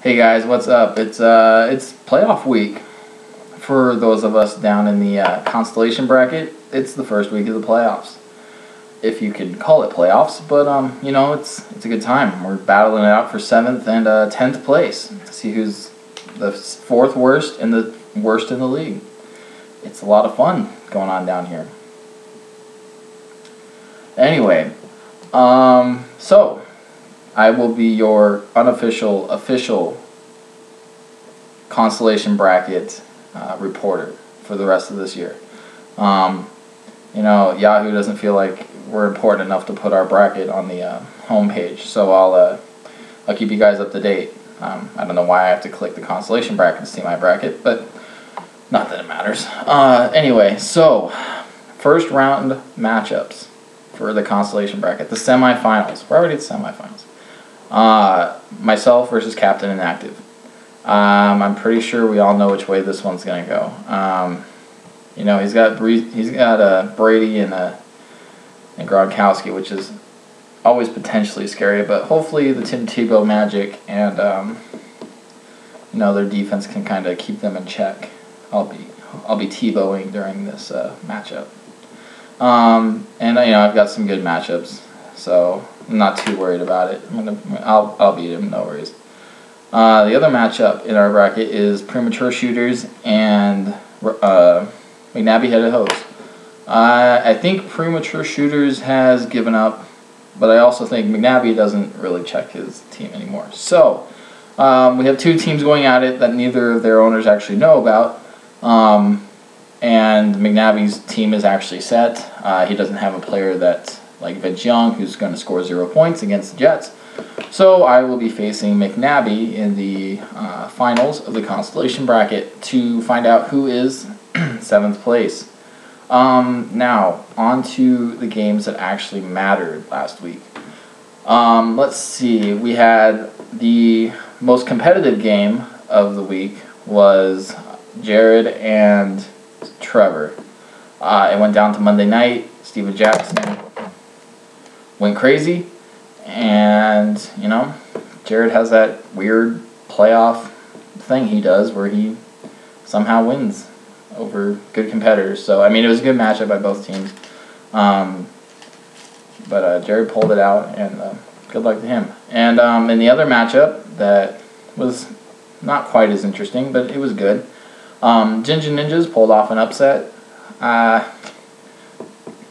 Hey guys, what's up? It's playoff week for those of us down in the Constellation bracket. It's the first week of the playoffs, if you could call it playoffs. But it's a good time. We're battling it out for 7th and 10th place to see who's the 4th worst and the worst in the league. It's a lot of fun going on down here. Anyway, so I will be your official Consolation bracket reporter for the rest of this year. Yahoo doesn't feel like we're important enough to put our bracket on the homepage, so I'll keep you guys up to date. I don't know why I have to click the Consolation bracket to see my bracket, but not that it matters. Anyway, so first round matchups for the Consolation bracket, the semifinals. We're already at the semifinals. Myself versus Captain Inactive. I'm pretty sure we all know which way this one's gonna go. He's got Brady and Gronkowski, which is always potentially scary, but hopefully the Tim Tebow magic and their defense can kind of keep them in check. I'll be Tebowing during this matchup. I've got some good matchups, so I'm not too worried about it. I'll beat him, no worries. The other matchup in our bracket is Premature Shooters and McNabbie Headed Hose. I think Premature Shooters has given up, but I also think McNabbie doesn't really check his team anymore. So we have two teams going at it that neither of their owners actually know about. And McNabbie's team is actually set. He doesn't have a player that's like Vince Young, who's going to score 0 points against the Jets. So I will be facing McNabbie in the finals of the Constellation bracket to find out who is 7th place. Now, on to the games that actually mattered last week. Let's see. We had the most competitive game of the week was Jared and Trevor. It went down to Monday night. Steven Jackson went crazy. And, Jared has that weird playoff thing he does where he somehow wins over good competitors. So, it was a good matchup by both teams. But Jared pulled it out, and good luck to him. And in the other matchup that was not quite as interesting, but it was good, Ginger Ninjas pulled off an upset.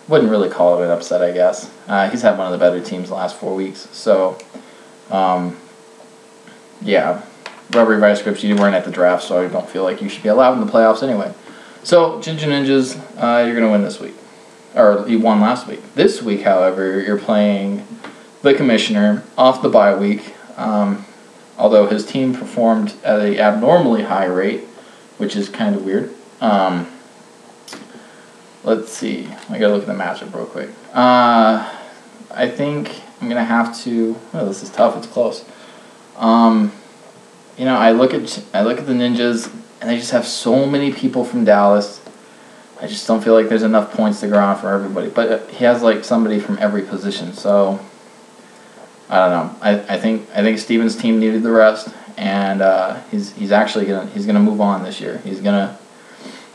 Wouldn't really call it an upset, I guess. He's had one of the better teams the last 4 weeks. So, rubbery vice scripts, you weren't at the draft, so I don't feel like you should be allowed in the playoffs anyway. So, Ginger Ninjas, you're going to win this week. Or, you won last week. This week, however, you're playing the Commissioner off the bye week. Although his team performed at an abnormally high rate, which is kind of weird. Let's see. I gotta look at the matchup real quick. I think I'm gonna have to. Oh, this is tough. It's close. I look at the Ninjas, and they just have so many people from Dallas. I just don't feel like there's enough points to go around for everybody. But he has like somebody from every position, so I don't know. I think Steven's team needed the rest, and he's gonna move on this year. He's gonna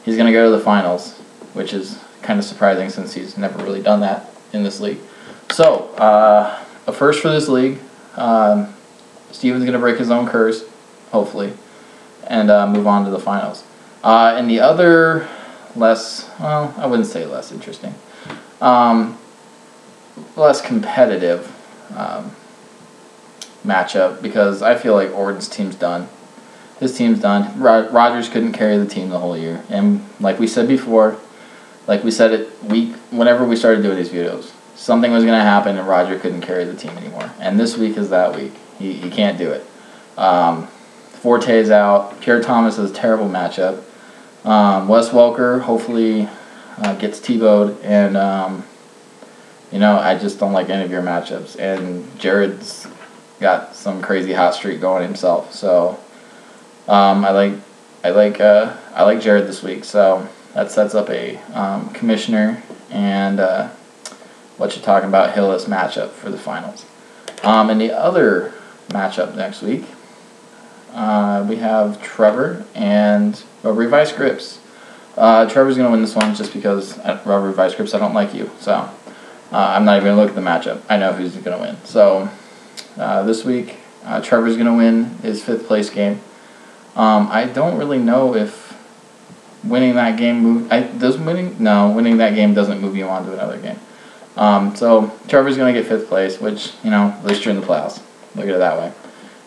go to the finals, which is kind of surprising since he's never really done that in this league. So, a first for this league. Steven's going to break his own curse, hopefully, and move on to the finals. And the other I wouldn't say less interesting, less competitive matchup, because I feel like Orton's team's done. His team's done. Rodgers couldn't carry the team the whole year. And like we said before, whenever we started doing these videos, something was going to happen and Roger couldn't carry the team anymore. And this week is that week. He can't do it. Forte's out. Pierre Thomas is a terrible matchup. Wes Welker hopefully gets T-bowed. And, I just don't like any of your matchups. And Jared's got some crazy hot streak going himself. So I like Jared this week. So that sets up a Commissioner and Hillis matchup for the finals. And the other matchup next week, we have Trevor and Rubbery Vice Grips. Trevor's going to win this one just because at Rubbery Vice Grips I don't like you. So I'm not even going to look at the matchup. I know who's going to win. So this week, Trevor's going to win his 5th place game. I don't really know if winning that game winning that game doesn't move you on to another game. So Trevor's going to get 5th place, which, at least you're in the playoffs. Look at it that way.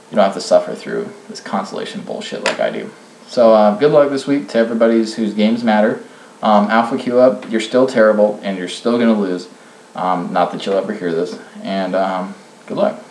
You don't have to suffer through this consolation bullshit like I do. So good luck this week to everybody whose games matter. Alpha Q up, you're still terrible, and you're still going to lose. Not that you'll ever hear this. And good luck.